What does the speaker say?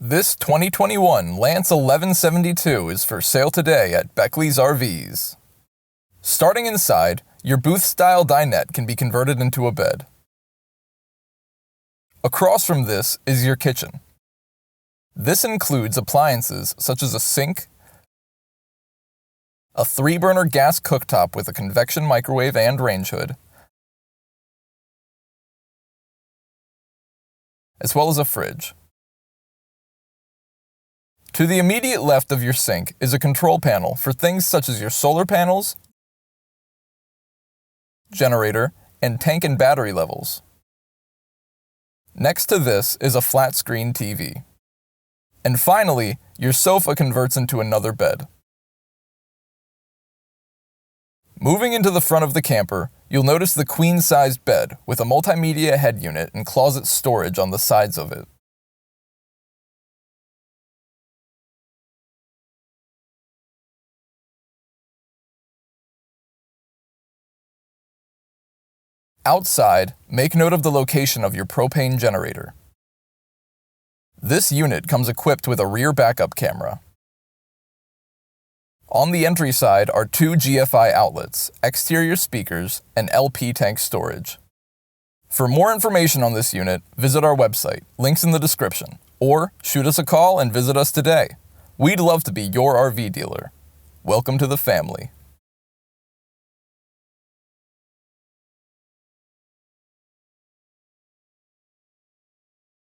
This 2021 Lance 1172 is for sale today at Beckley's RVs. Starting inside, your booth-style dinette can be converted into a bed. Across from this is your kitchen. This includes appliances such as a sink, a 3-burner gas cooktop with a convection microwave and range hood, as well as a fridge. To the immediate left of your sink is a control panel for things such as your solar panels, generator, and tank and battery levels. Next to this is a flat screen TV. And finally, your sofa converts into another bed. Moving into the front of the camper, you'll notice the queen-sized bed with a multimedia head unit and closet storage on the sides of it. Outside, make note of the location of your propane generator. This unit comes equipped with a rear backup camera. On the entry side are 2 GFI outlets, exterior speakers, and LP tank storage. For more information on this unit, visit our website, links in the description, or shoot us a call and visit us today. We'd love to be your RV dealer. Welcome to the family.